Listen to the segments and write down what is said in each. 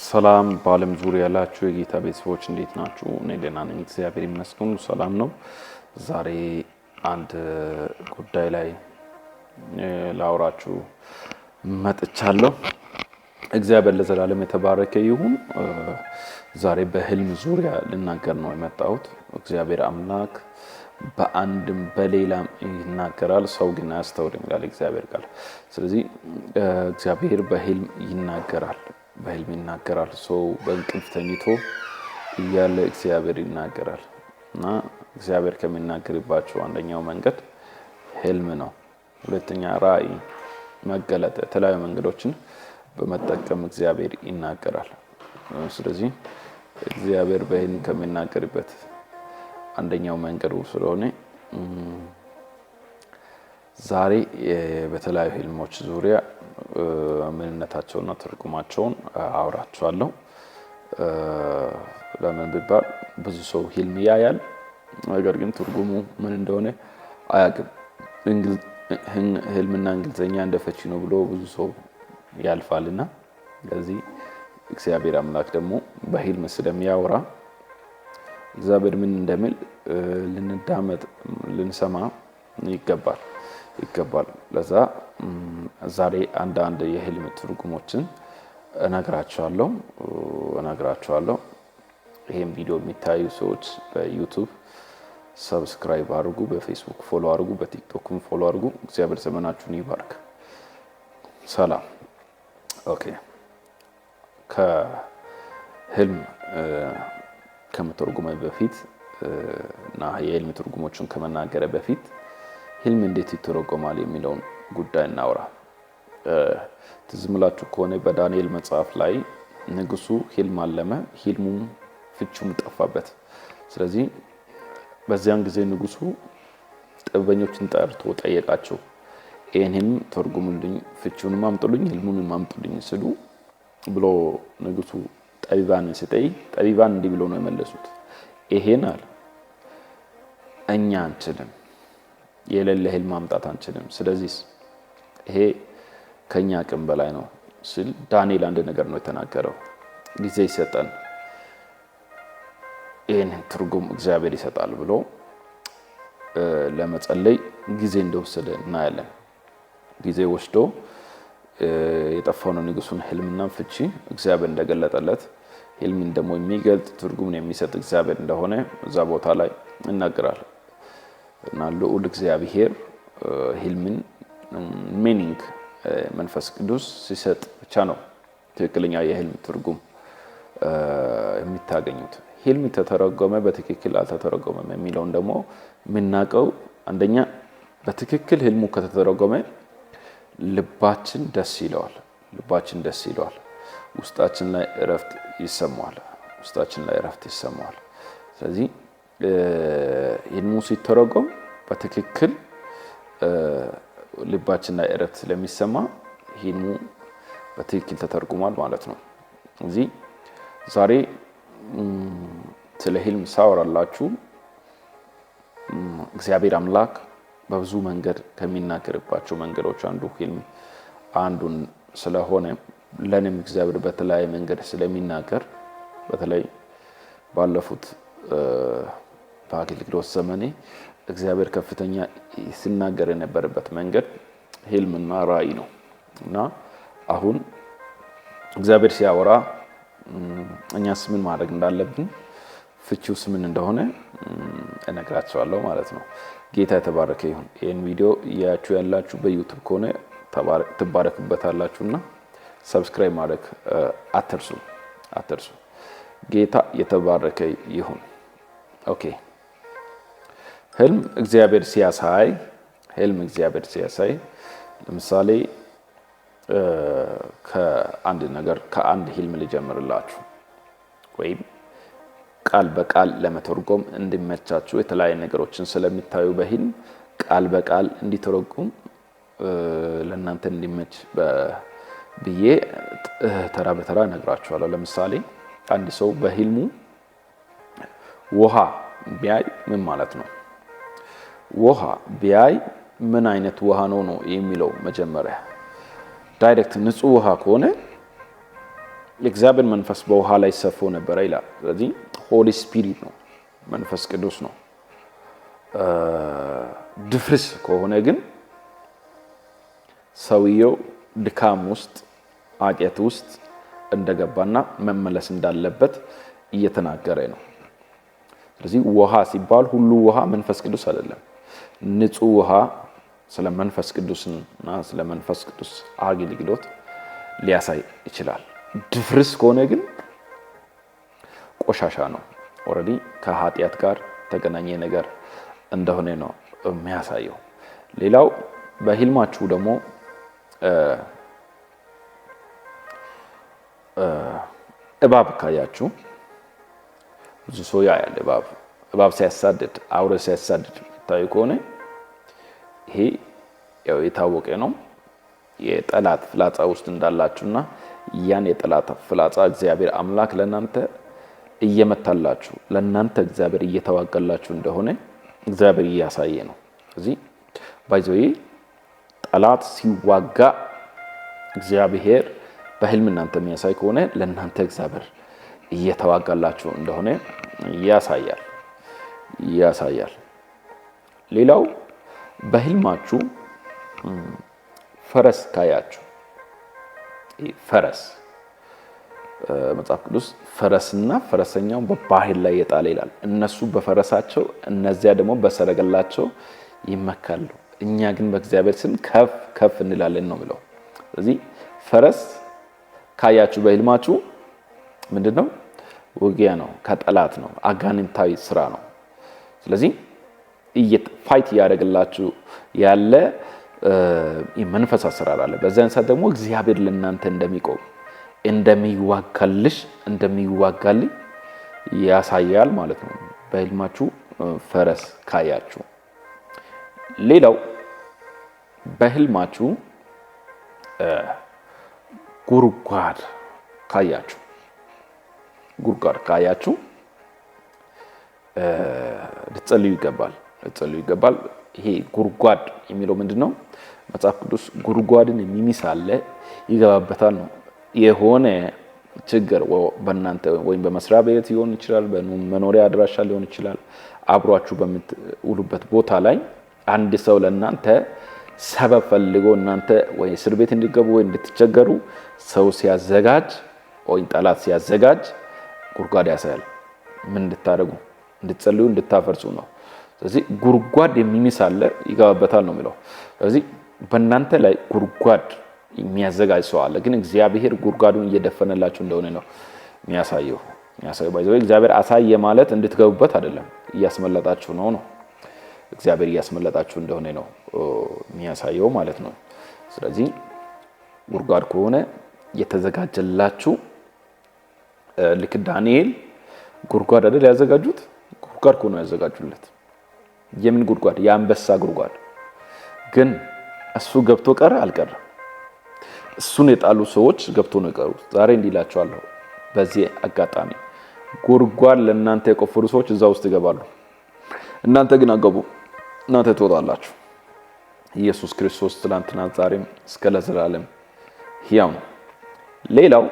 ሰላም በዓለም ዙሪያ ያላችሁ የጌታ ቤተሰቦች እንዴት ናችሁ? እኔ ደህና ነኝ፣ እግዚአብሔር ይመስገን፣ ሰላም ነው። ዛሬ አንድ ጉዳይ ላይ ላውራችሁ መጥቻለሁ። እግዚአብሔር ለዘላለም የተባረከ ይሁን። ዛሬ በህልም ዙሪያ ልናገር ነው የመጣሁት። እግዚአብሔር አምላክ በአንድም በሌላም ይናገራል፣ ሰው ግን አያስተውልም ይላል እግዚአብሔር ቃል። ስለዚህ እግዚአብሔር በህልም ይናገራል። ሰው በእንቅልፍ ተኝቶ እያለ እግዚአብሔር ይናገራል እና እግዚአብሔር ከሚናገርባቸው አንደኛው መንገድ ህልም ነው። ሁለተኛ ራእይ፣ መገለጥ፣ የተለያዩ መንገዶችን በመጠቀም እግዚአብሔር ይናገራል። ስለዚህ እግዚአብሔር በህልም ከሚናገርበት አንደኛው መንገዱ ስለሆነ ዛሬ በተለያዩ ህልሞች ዙሪያ ምንነታቸውና ትርጉማቸውን አውራቸዋለሁ። ለምን ቢባል ብዙ ሰው ህልም ያያል፣ ነገር ግን ትርጉሙ ምን እንደሆነ አያውቅም። ህልምና እንግሊዘኛ እንደፈቺ ነው ብሎ ብዙ ሰው ያልፋልና ስለዚህ እግዚአብሔር አምላክ ደግሞ በህልም ስለሚያወራ እግዚአብሔር ምን እንደሚል ልንዳመጥ ልንሰማ ይገባል። ለዛ ዛሬ አንድ የህልም ትርጉሞችን እነግራቸዋለሁ። ይሄን ቪዲዮ የሚታዩ ሰዎች በዩቲዩብ ሰብስክራይብ አድርጉ፣ በፌስቡክ ፎሎ አድርጉ፣ በቲክቶክም ፎሎ አድርጉ። እግዚአብሔር ዘመናችሁን ይባርክ። ሰላም። ኦኬ። ከህልም ከመተርጎም በፊት እና የህልም ትርጉሞችን ከመናገር በፊት ህልም እንዴት ይተረጎማል የሚለውን ጉዳይ እናውራ። ትዝ ብላችሁ ከሆነ በዳንኤል መጽሐፍ ላይ ንጉሱ ህልም አለመ፣ ህልሙም ፍቹም ጠፋበት። ስለዚህ በዚያን ጊዜ ንጉሱ ጥበበኞችን ጠርቶ ጠየቃቸው። ይሄንን ተርጉሙልኝ፣ ፍቹንም አምጡልኝ፣ ህልሙንም አምጡልኝ ስሉ ብሎ ንጉሱ ጠቢባን ሲጠይቅ ጠቢባን እንዲህ ብሎ ነው የመለሱት። ይሄን አለ እኛ አንችልም፣ የሌለ ህልም ማምጣት አንችልም። ስለዚህ ይሄ ከኛ አቅም በላይ ነው ሲል ዳንኤል አንድ ነገር ነው የተናገረው። ጊዜ ይሰጠን፣ ይሄን ትርጉም እግዚአብሔር ይሰጣል ብሎ ለመጸለይ ጊዜ እንደወሰደ እናያለን። ጊዜ ወስዶ የጠፋውን ንጉሱን ህልምና ፍቺ እግዚአብሔር እንደገለጠለት፣ ህልምን ደግሞ የሚገልጥ ትርጉምን የሚሰጥ እግዚአብሔር እንደሆነ እዛ ቦታ ላይ ይናገራል። እና ልዑል እግዚአብሔር ህልምን ሚኒንግ መንፈስ ቅዱስ ሲሰጥ ብቻ ነው ትክክለኛ የህልም ትርጉም የሚታገኙት። ህልም ተተረጎመ በትክክል አልተተረጎመም የሚለውን ደግሞ የምናውቀው አንደኛ በትክክል ህልሙ ከተተረጎመ ልባችን ደስ ይለዋል፣ ውስጣችን ላይ እረፍት ይሰማዋል። ስለዚህ ህልሙ ሲተረጎም በትክክል ልባችን ላይ እረፍት ስለሚሰማ ህልሙ በትክክል ተተርጉሟል ማለት ነው። እዚህ ዛሬ ስለ ህልም ሳወራላችሁ እግዚአብሔር አምላክ በብዙ መንገድ ከሚናገርባቸው መንገዶች አንዱን ስለሆነ ለኔም እግዚአብሔር በተለያየ መንገድ ስለሚናገር በተለይ ባለፉት በአገልግሎት ዘመኔ እግዚአብሔር ከፍተኛ ሲናገር የነበረበት መንገድ ህልምና ራእይ ነው እና አሁን እግዚአብሔር ሲያወራ እኛስ ምን ማድረግ እንዳለብን ፍቺውስ ምን እንደሆነ እነግራችኋለሁ ማለት ነው። ጌታ የተባረከ ይሁን። ይሄን ቪዲዮ ያያችሁ ያላችሁ በዩቲዩብ ከሆነ ትባረኩበታላችሁና ሰብስክራይብ ማድረግ አትርሱ። ጌታ የተባረከ ይሁን። ኦኬ። ህልም እግዚአብሔር ሲያሳይ ለምሳሌ ከአንድ ህልም ልጀምርላችሁ ወይም ቃል በቃል ለመተርጎም እንዲመቻችሁ የተለያዩ ነገሮችን ስለሚታዩ በህልም ቃል በቃል እንዲተረጎም ለእናንተ እንዲመች ብዬ ተራ በተራ እነግራችኋለሁ። ለምሳሌ አንድ ሰው በህልሙ ውሃ ቢያይ ምን ማለት ነው? ውሃ ቢያይ ምን አይነት ውሃ ነው የሚለው መጀመሪያ ዳይሬክት ንጹህ ውሃ ከሆነ የእግዚአብሔር መንፈስ በውሃ ላይ ሰፎ ነበረ ይላል። ስለዚህ ሆሊ ስፒሪት ነው፣ መንፈስ ቅዱስ ነው። ድፍርስ ከሆነ ግን ሰውየው ድካም ውስጥ ኃጢአት ውስጥ እንደገባና መመለስ እንዳለበት እየተናገረ ነው። ስለዚህ ውሃ ሲባል ሁሉ ውሃ መንፈስ ቅዱስ አይደለም። ንጹህ ውሃ ስለ መንፈስ ቅዱስና ስለ መንፈስ ቅዱስ አገልግሎት ሊያሳይ ይችላል። ድፍርስ ከሆነ ግን ቆሻሻ ነው። ኦልሬዲ ከኃጢአት ጋር ተገናኘ ነገር እንደሆነ ነው የሚያሳየው። ሌላው በህልማችሁ ደግሞ እባብ ካያችሁ ብዙ ሰው ያያል። እባብ ሲያሳድድ አውሬ ሲያሳድድ ታዩ ከሆነ ይሄ ያው የታወቀ ነው። የጠላት ፍላጻ ውስጥ እንዳላችሁና ያን የጠላት ፍላጻ እግዚአብሔር አምላክ ለናንተ እየመታላችሁ ለናንተ እግዚአብሔር እየተዋጋላችሁ እንደሆነ እግዚአብሔር እያሳየ ነው። ስለዚህ ባይዘይ ጠላት ሲዋጋ እግዚአብሔር በህልም እናንተ የሚያሳይ ከሆነ ለናንተ እግዚአብሔር እየተዋጋላችሁ እንደሆነ ያሳያል። ሌላው በህልማችሁ ፈረስ ካያችሁ ፈረስ መጽሐፍ ቅዱስ ፈረስና ፈረሰኛው በባህር ላይ የጣለ ይላል። እነሱ በፈረሳቸው እነዚያ ደግሞ በሰረገላቸው ይመካሉ፣ እኛ ግን በእግዚአብሔር ስም ከፍ ከፍ እንላለን ነው የሚለው። ስለዚህ ፈረስ ካያችሁ በህልማችሁ ምንድነው? ውጊያ ነው፣ ከጠላት ነው፣ አጋንንታዊ ስራ ነው። ስለዚህ ፋይት እያደረገላችሁ ያለ የመንፈስ አሰራር አለ። በዛን ሰዓት ደግሞ እግዚአብሔር ለእናንተ እንደሚቆም እንደሚዋጋልሽ እንደሚዋጋልኝ ያሳያል ማለት ነው በህልማችሁ ፈረስ ካያችሁ። ሌላው በህልማችሁ ጉድጓድ ካያችሁ ልትጸልዩ ይገባል። ይሄ ጉድጓድ የሚለው ምንድነው? መጽሐፍ ቅዱስ ጉድጓድን የሚሚሳለ ይገባበታል ነው። የሆነ ችግር በእናንተ ወይም በመስሪያ ቤት ሊሆን ይችላል፣ በመኖሪያ አድራሻ ሊሆን ይችላል፣ አብሯችሁ በምትውሉበት ቦታ ላይ አንድ ሰው ለእናንተ ሰበብ ፈልጎ እናንተ ወይ እስር ቤት እንዲገቡ ወይ እንድትቸገሩ ሰው ሲያዘጋጅ ወይ ጠላት ሲያዘጋጅ ጉድጓድ ያሳያል። ምን እንድታደርጉ? እንድትጸልዩ፣ እንድታፈርሱ ነው። ስለዚህ ጉድጓድ የሚሚሳለ ይገባበታል ነው የሚለው። ስለዚህ በእናንተ ላይ ጉድጓድ የሚያዘጋጅ ሰው አለ፣ ግን እግዚአብሔር ጉድጓዱን እየደፈነላችሁ እንደሆነ ነው የሚያሳየው። ባይዘው እግዚአብሔር አሳየ ማለት እንድትገቡበት አይደለም፣ እያስመለጣችሁ ነው። እግዚአብሔር እያስመለጣችሁ እንደሆነ ነው የሚያሳየው ማለት ነው። ስለዚህ ጉድጓድ ከሆነ የተዘጋጀላችሁ ልክ ዳንኤል ጉድጓድ አይደል ያዘጋጁት? ጉድጓድ ከሆነ ያዘጋጁለት። የምን ጉድጓድ? የአንበሳ ጉድጓድ። ግን እሱ ገብቶ ቀረ አልቀረም። እሱን የጣሉ ሰዎች ገብቶ ነው የቀሩት። ዛሬ እንዲላችኋለሁ በዚህ አጋጣሚ ጉድጓድ ለእናንተ የቆፈሩ ሰዎች እዛ ውስጥ ይገባሉ። እናንተ ግን አገቡ፣ እናንተ ትወጣላችሁ። ኢየሱስ ክርስቶስ ትናንትና ዛሬም እስከ ለዘላለም ሕያው ነው። ሌላው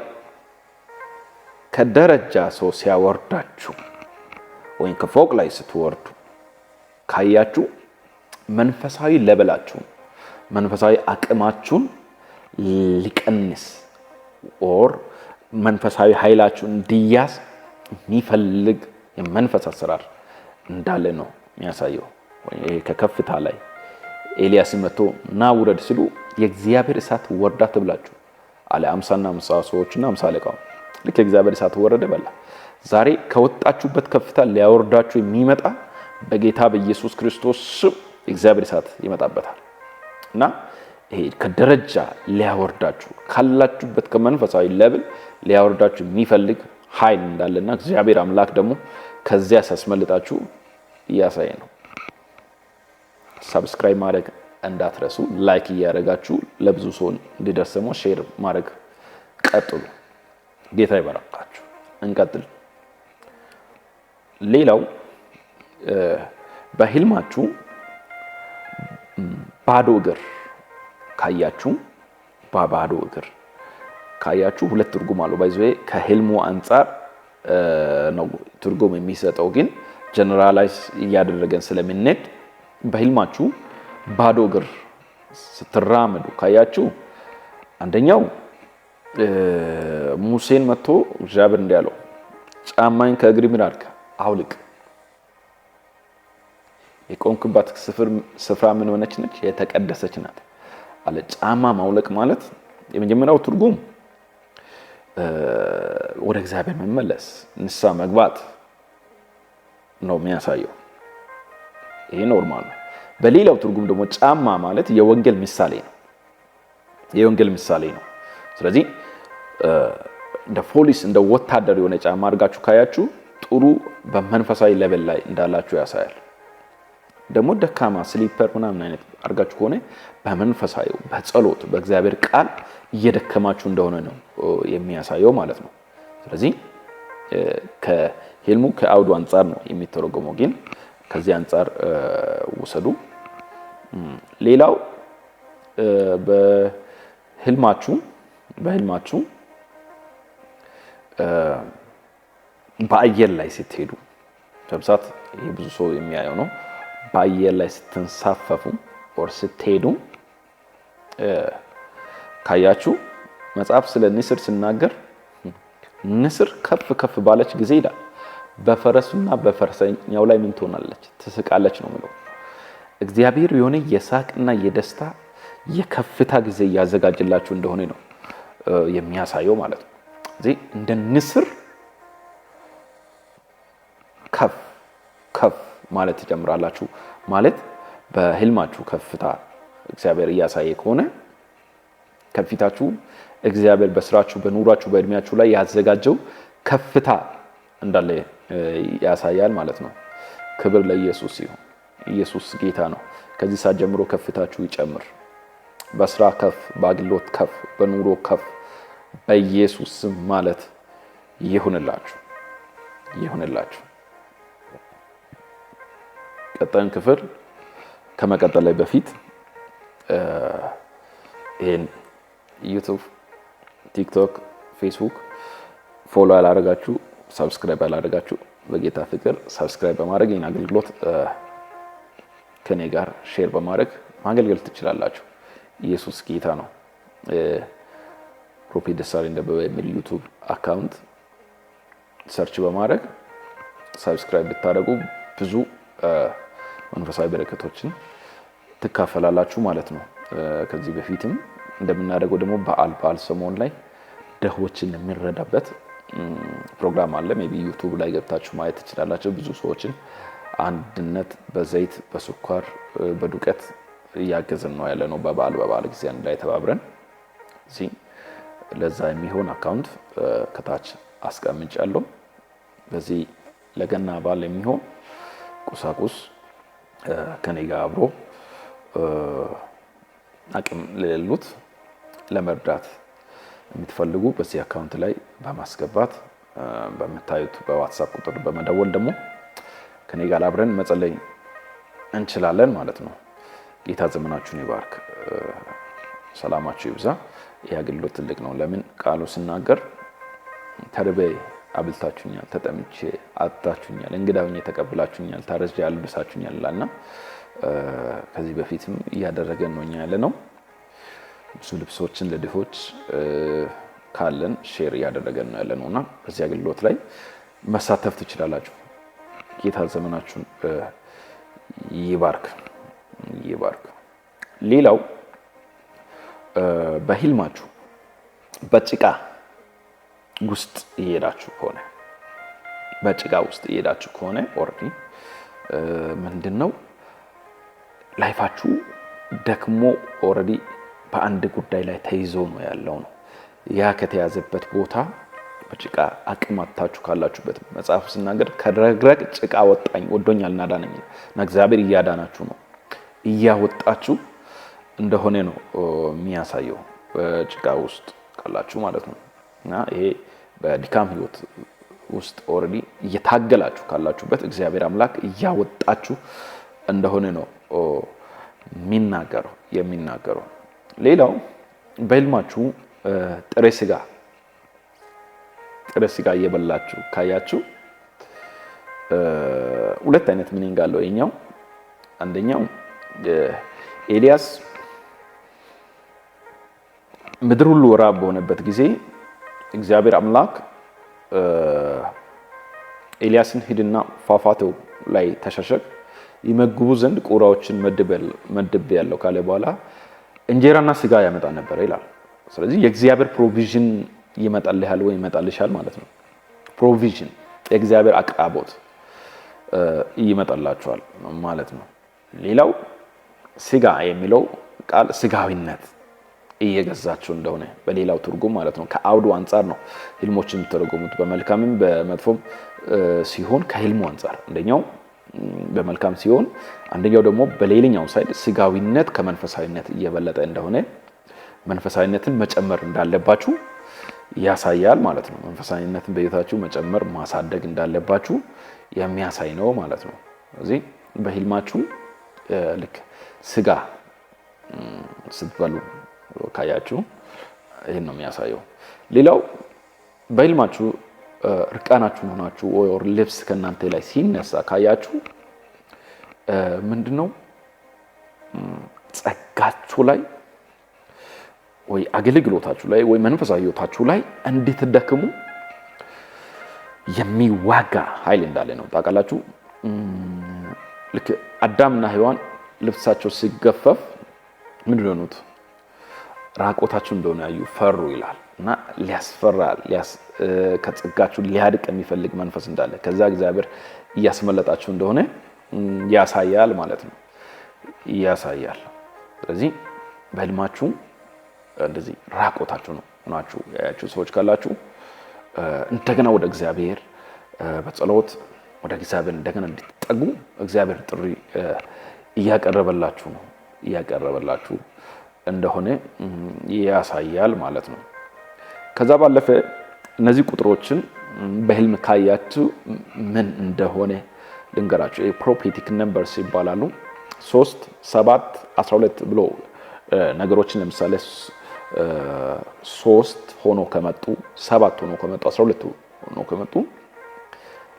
ከደረጃ ሰው ሲያወርዳችሁ ወይም ከፎቅ ላይ ስትወርዱ ካያችሁ መንፈሳዊ ለበላችሁን መንፈሳዊ አቅማችሁን ሊቀንስ ኦር መንፈሳዊ ኃይላችሁ እንዲያዝ የሚፈልግ የመንፈስ አሰራር እንዳለ ነው የሚያሳየው። ከከፍታ ላይ ኤልያስ መጥቶ ና ውረድ ሲሉ የእግዚአብሔር እሳት ወርዳ ትብላችሁ አለ። 50 እና 50 ሰዎችና 50 አለቃው ልክ የእግዚአብሔር እሳት ወረደ በላ። ዛሬ ከወጣችሁበት ከፍታ ሊያወርዳችሁ የሚመጣ በጌታ በኢየሱስ ክርስቶስ ስም የእግዚአብሔር እሳት ይመጣበታል እና ይሄ ከደረጃ ሊያወርዳችሁ ካላችሁበት ከመንፈሳዊ ለብል ሊያወርዳችሁ የሚፈልግ ኃይል እንዳለና እግዚአብሔር አምላክ ደግሞ ከዚያ ሲያስመልጣችሁ እያሳየ ነው። ሰብስክራይብ ማድረግ እንዳትረሱ፣ ላይክ እያደረጋችሁ ለብዙ ሰው እንዲደርስ ደግሞ ሼር ማድረግ ቀጥሉ። ጌታ ይባርካችሁ። እንቀጥል። ሌላው በህልማችሁ ባዶ እግር ካያችሁ ባዶ እግር ካያችሁ ሁለት ትርጉም አለው። ባይዘዌ ከህልሙ አንጻር ነው ትርጉም የሚሰጠው፣ ግን ጀነራላይዝ እያደረገን ስለምንሄድ በህልማችሁ ባዶ እግር ስትራመዱ ካያችሁ አንደኛው ሙሴን መጥቶ እግዚአብሔር እንዲያለው ጫማኝ ከእግሪ ምን አድርግ አውልቅ፣ የቆምክባት ስፍራ ምን ሆነች ነች? የተቀደሰች ናት አለ። ጫማ ማውለቅ ማለት የመጀመሪያው ትርጉም ወደ እግዚአብሔር መመለስ፣ ንስሐ መግባት ነው የሚያሳየው። ይሄ ኖርማል ነው። በሌላው ትርጉም ደግሞ ጫማ ማለት የወንጌል ምሳሌ ነው። የወንጌል ምሳሌ ነው። ስለዚህ እንደ ፖሊስ እንደ ወታደር የሆነ ጫማ አድርጋችሁ ካያችሁ ጥሩ በመንፈሳዊ ሌቨል ላይ እንዳላችሁ ያሳያል። ደግሞ ደካማ ስሊፐር ምናምን አይነት አድርጋችሁ ከሆነ በመንፈሳዊ በጸሎት በእግዚአብሔር ቃል እየደከማችሁ እንደሆነ ነው የሚያሳየው ማለት ነው። ስለዚህ ከህልሙ ከአውዱ አንጻር ነው የሚተረጎመው፣ ግን ከዚህ አንጻር ወሰዱ። ሌላው በህልማችሁ በአየር ላይ ስትሄዱ በብዛት ይሄ ብዙ ሰው የሚያየው ነው። በአየር ላይ ስትንሳፈፉ or ስትሄዱ ካያችሁ መጽሐፍ ስለ ንስር ሲናገር ንስር ከፍ ከፍ ባለች ጊዜ ይላል በፈረሱና በፈረሰኛው ላይ ምን ትሆናለች? ትስቃለች ነው የሚለው። እግዚአብሔር የሆነ የሳቅና የደስታ የከፍታ ጊዜ ያዘጋጅላችሁ እንደሆነ ነው የሚያሳየው ማለት ነው። እዚህ እንደ ንስር ከፍ ከፍ ማለት ትጀምራላችሁ ማለት በህልማችሁ ከፍታ እግዚአብሔር እያሳየ ከሆነ ከፊታችሁ እግዚአብሔር በስራችሁ በኑራችሁ በእድሜያችሁ ላይ ያዘጋጀው ከፍታ እንዳለ ያሳያል ማለት ነው። ክብር ለኢየሱስ ይሁን። ኢየሱስ ጌታ ነው። ከዚህ ሰዓት ጀምሮ ከፍታችሁ ይጨምር። በስራ ከፍ፣ በአገልግሎት ከፍ፣ በኑሮ ከፍ በኢየሱስ ስም ማለት ይሁንላችሁ። ቀጣዩን ክፍል ከመቀጠል ላይ በፊት ይሄን ዩቲዩብ፣ ቲክቶክ፣ ፌስቡክ ፎሎ ያላደረጋችሁ ሰብስክራይብ ያላደረጋችሁ በጌታ ፍቅር ሰብስክራይብ በማድረግ ይህን አገልግሎት ከኔ ጋር ሼር በማድረግ ማገልገል ትችላላችሁ። ኢየሱስ ጌታ ነው። ፕሮፌት ደሳለኝ ደበበ የሚል ዩቲዩብ አካውንት ሰርች በማድረግ ሰብስክራይብ ብታደርጉ ብዙ መንፈሳዊ በረከቶችን ትካፈላላችሁ ማለት ነው። ከዚህ በፊትም እንደምናደርገው ደግሞ በዓል ሰሞን ላይ ደሆችን የሚረዳበት ፕሮግራም አለ። ሜቢ ዩቲዩብ ላይ ገብታችሁ ማየት ትችላላችሁ። ብዙ ሰዎችን አንድነት በዘይት በስኳር በዱቄት እያገዝን ነው ያለ ነው። በበዓል ጊዜ አንድ ላይ ተባብረን እዚህ ለዛ የሚሆን አካውንት ከታች አስቀምጫለሁ። በዚህ ለገና በዓል የሚሆን ቁሳቁስ ከኔ ጋር አብሮ አቅም ለሌሉት ለመርዳት የምትፈልጉ በዚህ አካውንት ላይ በማስገባት በመታየቱ በዋትስአፕ ቁጥር በመደወል ደግሞ ከኔ ጋር አብረን መጸለይ እንችላለን ማለት ነው። ጌታ ዘመናችሁን ይባርክ። ሰላማችሁ ይብዛ። ይህ አገልግሎት ትልቅ ነው። ለምን ቃሉ ሲናገር ተርቤ አብልታችሁኛል፣ ተጠምቼ አጥታችሁኛል፣ እንግዳ ሆኜ ተቀብላችሁኛል፣ ታርዤ አልብሳችሁኛል ይላልና ከዚህ በፊትም እያደረገን ነው ያለ ነው። ብዙ ልብሶችን ለድሆች ካለን ሼር እያደረገን ነው ያለ ነውና በዚህ አገልግሎት ላይ መሳተፍ ትችላላችሁ። ጌታ ዘመናችሁን ይባርክ። ሌላው በህልማችሁ በጭቃ ውስጥ እየሄዳችሁ ከሆነ ኦሬዲ ምንድነው ላይፋችሁ ደክሞ ኦሬዲ በአንድ ጉዳይ ላይ ተይዞ ነው ያለው ነው። ያ ከተያዘበት ቦታ በጭቃ አቅማታችሁ ካላችሁበት መጽሐፍ ሲናገር ከረግረግ ጭቃ ወጣኝ ወዶኛልና አዳነኝ እና እግዚአብሔር እያዳናችሁ ነው እያወጣችሁ እንደሆነ ነው የሚያሳየው። በጭቃ ውስጥ ካላችሁ ማለት ነው። እና ይሄ በድካም ህይወት ውስጥ ኦሬዲ እየታገላችሁ ካላችሁበት እግዚአብሔር አምላክ እያወጣችሁ እንደሆነ ነው የሚናገረው። ሌላው በህልማችሁ ጥሬ ስጋ ጥሬ ስጋ እየበላችሁ ካያችሁ ሁለት አይነት ሚኒንግ አለው። የኛው አንደኛው ኤልያስ ምድር ሁሉ ራብ በሆነበት ጊዜ እግዚአብሔር አምላክ ኤልያስን ሂድና ፏፏቴው ላይ ተሸሸግ ይመግቡ ዘንድ ቁራዎችን መድብ ያለው ካለ በኋላ እንጀራና ስጋ ያመጣ ነበር ይላል። ስለዚህ የእግዚአብሔር ፕሮቪዥን ይመጣልሃል ወይ ይመጣልሻል ማለት ነው። ፕሮቪዥን የእግዚአብሔር አቅራቦት ይመጣላችኋል ማለት ነው። ሌላው ስጋ የሚለው ቃል ስጋዊነት እየገዛችሁ እንደሆነ በሌላው ትርጉም ማለት ነው። ከአውዱ አንፃር ነው ህልሞችን ተረጎሙት። በመልካምም በመጥፎም ሲሆን ከህልሙ አንፃር አንደኛው በመልካም ሲሆን አንደኛው ደግሞ በሌላኛው ሳይድ ስጋዊነት ከመንፈሳዊነት እየበለጠ እንደሆነ መንፈሳዊነትን መጨመር እንዳለባችሁ ያሳያል ማለት ነው። መንፈሳዊነትን በህይወታችሁ መጨመር ማሳደግ እንዳለባችሁ የሚያሳይ ነው ማለት ነው። ስለዚህ በህልማችሁ ልክ ስጋ ስትበሉ ካያችሁ ይሄን ነው የሚያሳየው። ሌላው በህልማችሁ እርቃናችሁን ሆናችሁ ወይ ልብስ ከእናንተ ላይ ሲነሳ ካያችሁ ምንድነው ጸጋችሁ ላይ ወይ አገልግሎታችሁ ላይ ወይ መንፈሳዊ ህይወታችሁ ላይ እንድትደክሙ የሚዋጋ ኃይል እንዳለ ነው ታውቃላችሁ። ልክ አዳምና ሔዋን ልብሳቸው ሲገፈፍ ምንድነው ነው ራቆታቸው እንደሆነ ያዩ ፈሩ ይላል እና ሊያስፈራ ከጸጋችሁ ሊያድቅ የሚፈልግ መንፈስ እንዳለ ከዛ እግዚአብሔር እያስመለጣችሁ እንደሆነ ያሳያል ማለት ነው። ያሳያል። ስለዚህ በህልማችሁ እንደዚህ ራቆታችሁ ነው ሆናችሁ ያያችሁ ሰዎች ካላችሁ እንደገና ወደ እግዚአብሔር በጸሎት ወደ እግዚአብሔር እንደገና እንድትጠጉ እግዚአብሔር ጥሪ እያቀረበላችሁ እንደሆነ ያሳያል ማለት ነው። ከዛ ባለፈ እነዚህ ቁጥሮችን በህልም ካያችሁ ምን እንደሆነ ልንገራችሁ። ፕሮፌቲክ ነምበርስ ይባላሉ። 3 7 12 ብሎ ነገሮችን ለምሳሌ 3 ሆኖ ከመጡ 7 ሆኖ ከመጡ 12 ሆኖ ከመጡ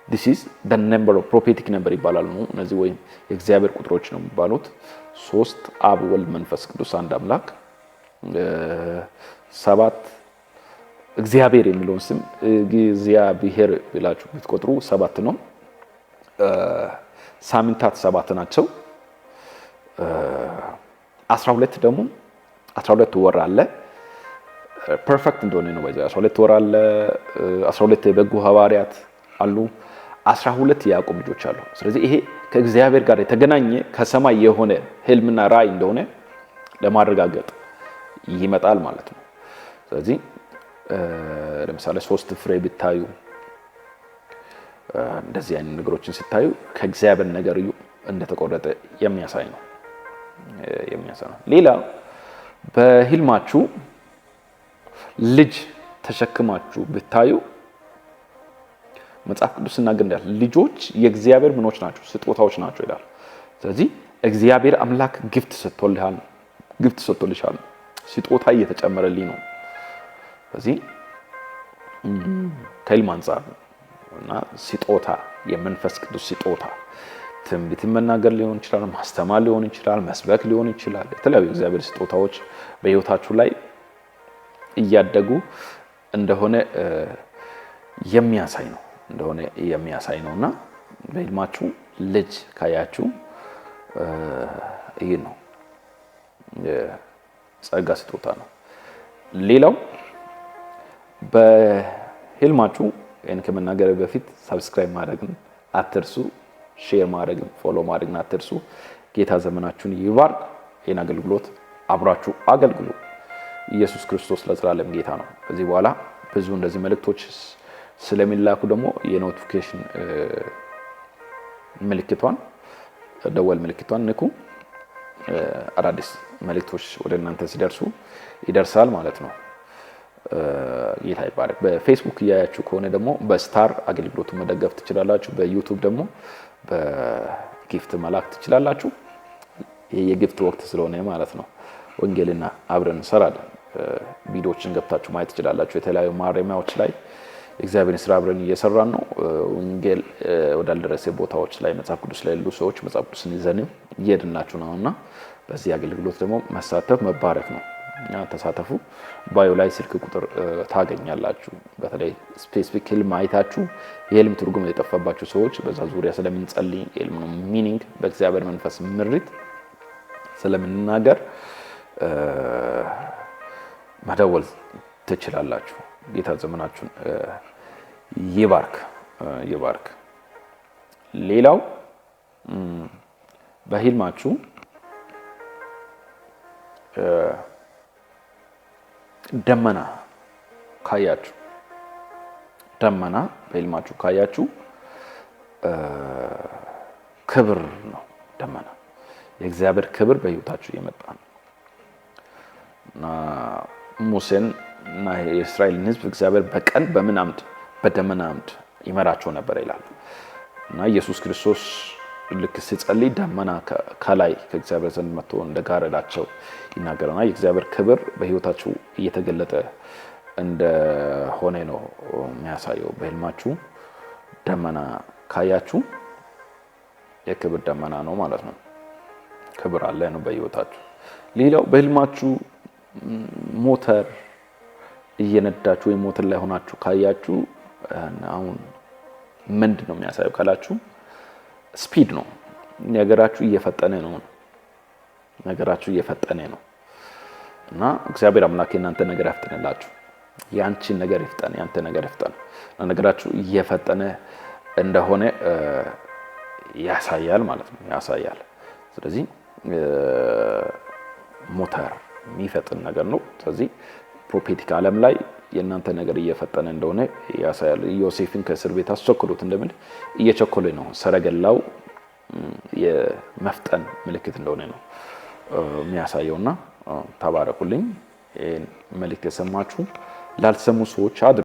this is the number of prophetic number ይባላሉ። እነዚህ ወይም የእግዚአብሔር ቁጥሮች ነው የሚባሉት። 3 አብ ወልድ መንፈስ ቅዱስ አንድ አምላክ፣ 7 እግዚአብሔር የሚለውን ስም እግዚአብሔር ብላችሁ ብትቆጥሩ 7 ነው። ሳምንታት 7 ናቸው። 12 ደግሞ 12 ወር አለ። ፐርፌክት እንደሆነ ነው ባይዘ 12 ወር አለ። 12 የበጉ ሐዋርያት አሉ። 12 የያዕቆብ ልጆች አሉ። ስለዚህ ይሄ ከእግዚአብሔር ጋር የተገናኘ ከሰማይ የሆነ ህልምና ራእይ እንደሆነ ለማረጋገጥ ይመጣል ማለት ነው። ስለዚህ ለምሳሌ 3 ፍሬ ቢታዩ እንደዚህ አይነት ነገሮችን ሲታዩ ከእግዚአብሔር ነገር እንደተቆረጠ የሚያሳይ ነው። ሌላ በህልማችሁ ልጅ ተሸክማችሁ ብታዩ መጽሐፍ ቅዱስ እናገኛለን። ልጆች የእግዚአብሔር ምኖች ናቸው፣ ስጦታዎች ናቸው ይላል። ስለዚህ እግዚአብሔር አምላክ ጊፍት ሰጥቶልሻል፣ ስጦታ እየተጨመረልኝ ነው። ስለዚህ ከህልም አንፃር እና ስጦታ የመንፈስ ቅዱስ ስጦታ ትንቢት መናገር ሊሆን ይችላል፣ ማስተማር ሊሆን ይችላል፣ መስበክ ሊሆን ይችላል። የተለያዩ እግዚአብሔር ስጦታዎች በህይወታችሁ ላይ እያደጉ እንደሆነ የሚያሳይ ነውና በህልማችሁ ልጅ ካያችሁ ይሄ ነው የጸጋ ስጦታ ነው። ሌላው በህልማችሁ ይሄን ከመናገር በፊት ሰብስክራይብ ማድረግን አትርሱ፣ ሼር ማድረግን ፎሎ ማድረግን አትርሱ። ጌታ ዘመናችሁን ይባርክ። ይሄን አገልግሎት አብራችሁ አገልግሉ። ኢየሱስ ክርስቶስ ለዘላለም ጌታ ነው። ከዚህ በኋላ ብዙ እንደዚህ መልእክቶች ስለሚላኩ ደግሞ የኖቲፊኬሽን ምልክቷን ደወል ምልክቷን ንኩ። አዳዲስ መልእክቶች ወደ እናንተ ሲደርሱ ይደርሳል ማለት ነው። ጌታ ይባረክ። በፌስቡክ ያያችሁ ከሆነ ደግሞ በስታር አገልግሎቱን መደገፍ ትችላላችሁ። በዩቲዩብ ደግሞ በጊፍት መላክ ትችላላችሁ። ይሄ የጊፍት ወቅት ስለሆነ ማለት ነው። ወንጌልና አብረን እንሰራለን። ቪዲዮዎችን ገብታችሁ ማየት ትችላላችሁ። የተለያዩ ማረሚያዎች ላይ የእግዚአብሔርን ስራ አብረን እየሰራን ነው። ወንጌል ወዳልደረሰ ቦታዎች ላይ መጽሐፍ ቅዱስ ላይ ያሉ ሰዎች መጽሐፍ ቅዱስን ይዘንም እየሄድናችሁ ነውና በዚህ አገልግሎት ደግሞ መሳተፍ መባረክ ነው። ተሳተፉ። ባዮ ላይ ስልክ ቁጥር ታገኛላችሁ። በተለይ ስፔሲፊክ ህልም አይታችሁ የህልም ትርጉም የጠፋባችሁ ሰዎች በዛ ዙሪያ ስለምንጸልይ የህልም ሚኒንግ በእግዚአብሔር መንፈስ ምሪት ስለምንናገር መደወል ትችላላችሁ። ጌታ ዘመናችሁን ይባርክ። ሌላው በህልማችሁ ደመና ካያችሁ በህልማችሁ ካያችሁ ክብር ነው። ደመና የእግዚአብሔር ክብር በህይወታችሁ የመጣ ነው እና ሙሴን እና የእስራኤልን ህዝብ እግዚአብሔር በቀን በምን አምድ በደመና አምድ ይመራቸው ነበር ይላል እና ኢየሱስ ክርስቶስ ልክ ሲጸልይ ደመና ከላይ ከእግዚአብሔር ዘንድ መጥቶ እንደጋረዳቸው ይናገራልና የእግዚአብሔር ክብር በህይወታችሁ እየተገለጠ እንደሆነ ነው የሚያሳየው። በህልማችሁ ደመና ካያችሁ የክብር ደመና ነው ማለት ነው። ክብር አለ ነው በህይወታችሁ። ሌላው በህልማችሁ ሞተር እየነዳችሁ ወይ ሞተር ላይ ሆናችሁ ካያችሁ አሁን ምንድነው የሚያሳየው ካላችሁ ስፒድ ነው። ነገራችሁ እየፈጠነ ነው እና እግዚአብሔር አምላክ እናንተ ነገር ያፍጥንላችሁ። ያንቺን ነገር ይፍጠን፣ ያንተ ነገር ይፍጠን። ነገራችሁ እየፈጠነ እንደሆነ ያሳያል ማለት ነው። ያሳያል። ስለዚህ ሞተር የሚፈጥን ነገር ነው። ስለዚህ ፕሮፌቲክ ዓለም ላይ የእናንተ ነገር እየፈጠነ እንደሆነ ያሳያል። ዮሴፍን ከእስር ቤት አስቸክሎት እንደምን እየቸኮለ ነው። ሰረገላው የመፍጠን ምልክት እንደሆነ ነው የሚያሳየውና ተባረኩልኝ። መልእክት የሰማችሁ ላልሰሙ ሰዎች